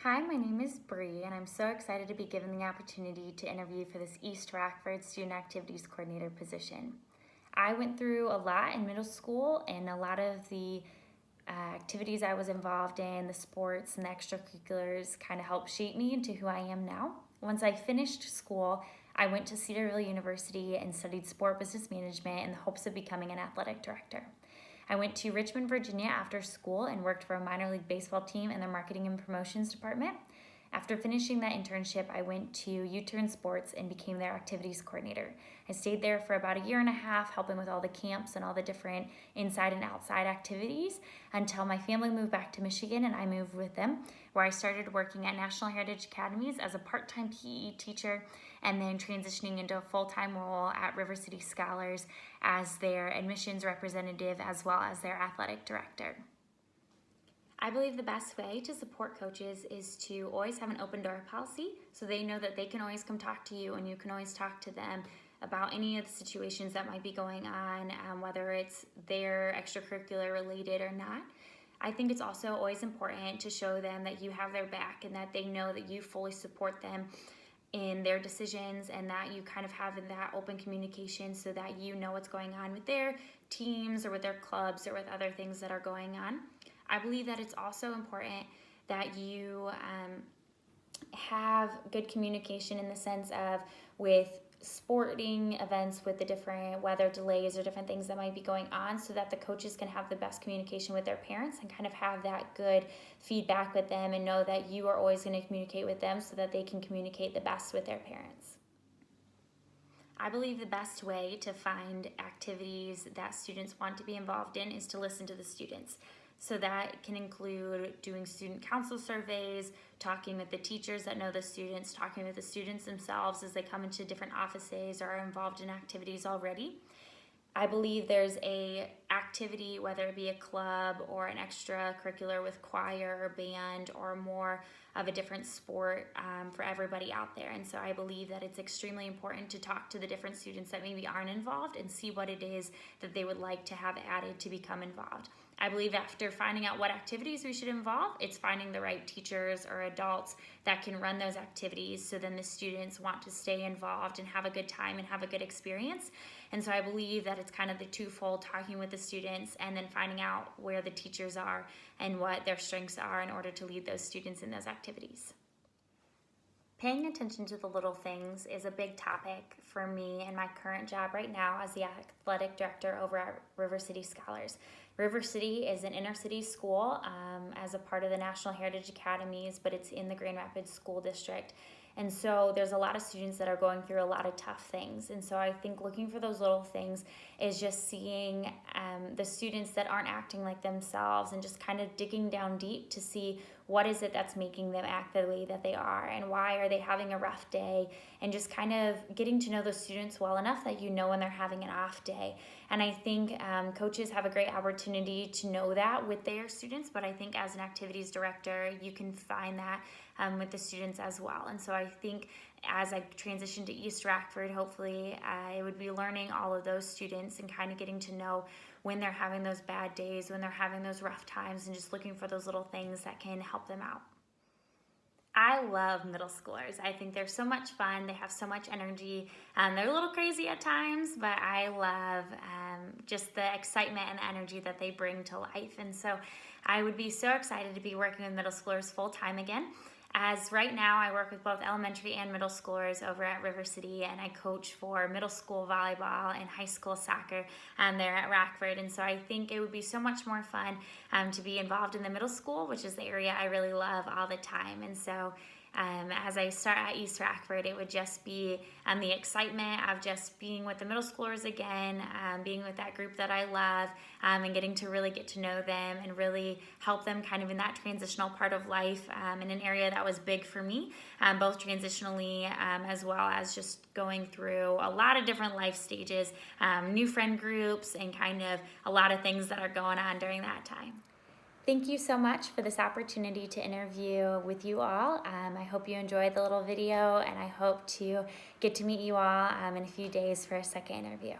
Hi, my name is Bree, and I'm so excited to be given the opportunity to interview for this East Rockford Student Activities Coordinator position. I went through a lot in middle school, and a lot of the activities I was involved in, the sports and the extracurriculars, kind of helped shape me into who I am now. Once I finished school, I went to Cedarville University and studied sport business management in the hopes of becoming an athletic director. I went to Richmond, Virginia after school and worked for a minor league baseball team in their marketing and promotions department. After finishing that internship, I went to U-Turn Sports and became their activities coordinator. I stayed there for about a year and a half, helping with all the camps and all the different inside and outside activities until my family moved back to Michigan and I moved with them, where I started working at National Heritage Academies as a part-time PE teacher and then transitioning into a full-time role at River City Scholars as their admissions representative as well as their athletic director. I believe the best way to support coaches is to always have an open door policy so they know that they can always come talk to you and you can always talk to them about any of the situations that might be going on, whether it's their extracurricular related or not. I think it's also always important to show them that you have their back and that they know that you fully support them in their decisions and that you kind of have that open communication so that you know what's going on with their teams or with their clubs or with other things that are going on. I believe that it's also important that you have good communication in the sense of with sporting events with the different weather delays or different things that might be going on so that the coaches can have the best communication with their parents and kind of have that good feedback with them and know that you are always going to communicate with them so that they can communicate the best with their parents. I believe the best way to find activities that students want to be involved in is to listen to the students. So that can include doing student council surveys, talking with the teachers that know the students, talking with the students themselves as they come into different offices or are involved in activities already. I believe there's a activity, whether it be a club or an extracurricular with choir or band or more of a different sport for everybody out there. And so I believe that it's extremely important to talk to the different students that maybe aren't involved and see what it is that they would like to have added to become involved. I believe after finding out what activities we should involve, it's finding the right teachers or adults that can run those activities so then the students want to stay involved and have a good time and have a good experience. And so I believe that it's kind of the twofold, talking with the students and then finding out where the teachers are and what their strengths are in order to lead those students in those activities. Paying attention to the little things is a big topic for me in my current job right now as the athletic director over at River City Scholars. River City is an inner city school as a part of the National Heritage Academies, but it's in the Grand Rapids School District. And so there's a lot of students that are going through a lot of tough things. And so I think looking for those little things is just seeing the students that aren't acting like themselves and just kind of digging down deep to see what is it that's making them act the way that they are and why are they having a rough day, and just kind of getting to know those students well enough that you know when they're having an off day. And I think coaches have a great opportunity to know that with their students, but I think as an activities director, you can find that with the students as well. And so I think as I transition to East Rockford, hopefully I would be learning all of those students and kind of getting to know when they're having those bad days, when they're having those rough times, and just looking for those little things that can help them out. I love middle schoolers. I think they're so much fun. They have so much energy. They're a little crazy at times, but I love just the excitement and the energy that they bring to life. And so I would be so excited to be working with middle schoolers full time again. As right now, I work with both elementary and middle schoolers over at River City, and I coach for middle school volleyball and high school soccer there at Rockford. And so I think it would be so much more fun to be involved in the middle school, which is the area I really love all the time. And so as I start at East Rockford, it would just be the excitement of just being with the middle schoolers again, being with that group that I love, and getting to really get to know them and really help them kind of in that transitional part of life in an area that was big for me, both transitionally as well as just going through a lot of different life stages, new friend groups, and kind of a lot of things that are going on during that time. Thank you so much for this opportunity to interview with you all. I hope you enjoyed the little video, and I hope to get to meet you all in a few days for a second interview.